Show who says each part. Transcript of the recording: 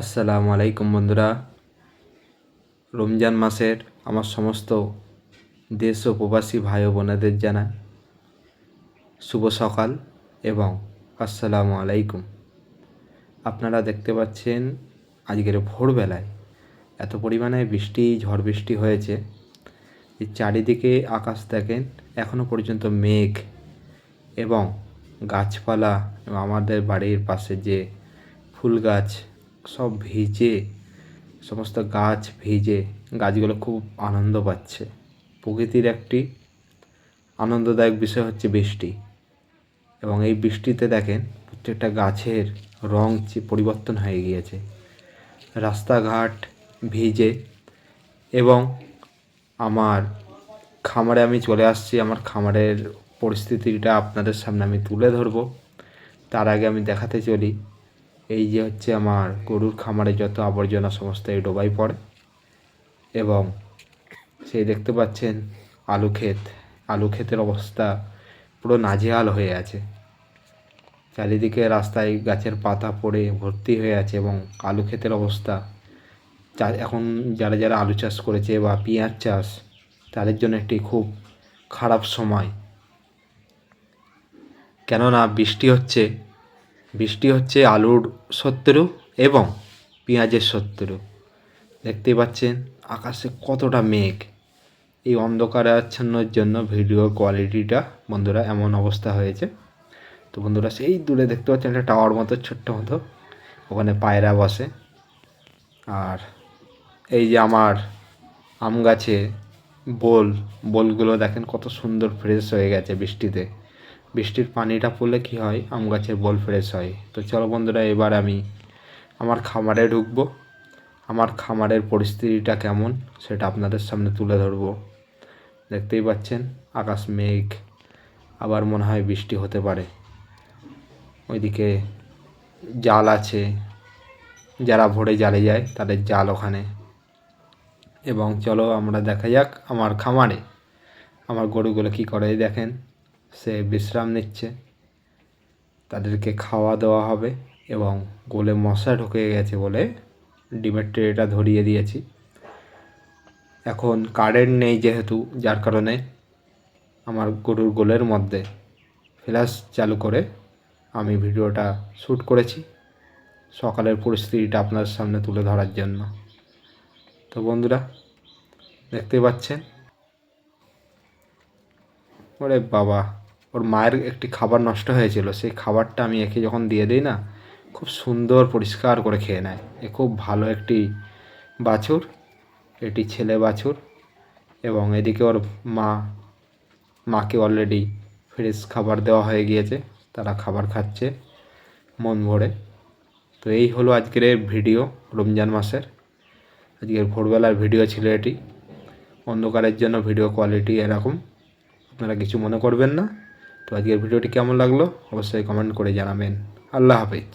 Speaker 1: আসসালামু আলাইকুম বন্ধুরা। রমজান মাসের আমার সমস্ত দেশ ও প্রবাসী ভাই ও বোনেদের জানাই শুভ সকাল এবং আসসালামু আলাইকুম। আপনারা দেখতে পাচ্ছেন আজকের ভোরবেলায় এত পরিমাণে ঝড় বৃষ্টি হয়েছে যে চারিদিকে আকাশ দেখেন এখনও পর্যন্ত মেঘ এবং গাছপালা এবং আমাদের বাড়ির পাশে যে ফুল গাছ সব ভিজে, সমস্ত গাছ ভিজে গাছগুলো খুব আনন্দ পাচ্ছে। প্রকৃতির একটি আনন্দদায়ক বিষয় হচ্ছে বৃষ্টি, এবং এই বৃষ্টিতে দেখেন প্রত্যেকটা গাছের রং পরিবর্তন হয়ে গিয়েছে, রাস্তাঘাট ভিজে। এবং আমার খামারে আমি চলে আসছি, আমার খামারের পরিস্থিতিটা আপনাদের সামনে আমি তুলে ধরবো। তার আগে আমি দেখাতে চলি, এই যে হচ্ছে আমার গরুর খামারে যত আবর্জনা সমস্ত এই ডোবায় পড়ে, এবং সেই দেখতে পাচ্ছেন আলু ক্ষেতের অবস্থা পুরো নাজেহাল হয়ে আছে। চারিদিকে রাস্তায় গাছের পাতা পড়ে ভর্তি হয়ে আছে, এবং আলু ক্ষেতের অবস্থা এখন যারা আলু চাষ করেছে বা পেঁয়াজ চাষ, তাদের জন্য একটি খুব খারাপ সময়। কেননা বৃষ্টি হচ্ছে আলুর শত্রু এবং পেঁয়াজের শত্রু। দেখতেই পাচ্ছেন আকাশে কতটা মেঘ। এই অন্ধকারাচ্ছন্নের জন্য ভিডিওর কোয়ালিটিটা বন্ধুরা এমন অবস্থা হয়েছে। তো বন্ধুরা সেই দূরে দেখতে পাচ্ছেন একটা টাওয়ার মতো ছোট্ট মতো, ওখানে পায়রা বসে। আর এই যে আমার আম গাছে বোলগুলো দেখেন কত সুন্দর ফ্রেশ হয়ে গেছে বৃষ্টির পানিটা পড়লে কি হয়, আম গাছের বোল ফ্রেশ হয়। তো চলো বন্ধুরা, এবার আমি আমার খামারে ঢুকবো। আমার খামারের পরিস্থিতিটা কেমন সেটা আপনাদের সামনে তুলে ধরবো। দেখতেই পাচ্ছেন আকাশ মেঘ, আবার মনে হয় বৃষ্টি হতে পারে। ওইদিকে জাল আছে, যারা ভোরে জালে যায় তাদের জাল ওখানে। এবং চলো আমরা দেখা যাক আমার খামারে আমার গরুগুলো কী করে। দেখেন সে বিশ্রাম নিচ্ছে, তাদেরকে খাওয়া দেওয়া হবে, এবং গোলে মশা ঢুকে গেছে বলে ডিমের ট্রেটা ধরিয়ে দিয়েছি। এখন কারেন্ট নেই যেহেতু, যার কারণে আমার গরুর গোলের মধ্যে ফ্ল্যাশ চালু করে আমি ভিডিওটা শ্যুট করেছি সকালের পরিস্থিতিটা আপনার সামনে তুলে ধরার জন্য। তো বন্ধুরা দেখতে পাচ্ছেন, ওরে বাবা, ওর মায়ের একটি খাবার নষ্ট হয়েছিল, সেই খাবারটা আমি একে যখন দিয়ে দিই না, খুব সুন্দর পরিষ্কার করে খেয়ে নেয়। এ খুব ভালো একটি বাছুর, এটি ছেলে বাছুর। এবং এদিকে ওর মাকে অলরেডি ফ্রেশ খাবার দেওয়া হয়ে গিয়েছে, তারা খাবার খাচ্ছে মন ভরে। তো এই হলো আজকের ভিডিও, রমজান মাসের আজকের ভোরবেলার ভিডিও ছিল এটি। অন্ধকারের জন্য ভিডিও কোয়ালিটি এরকম, আপনারা কিছু মনে করবেন না। তো আজকের ভিডিওটি কেমন লাগলো অবশ্যই কমেন্ট করে জানাবেন। আল্লাহ হাফেজ।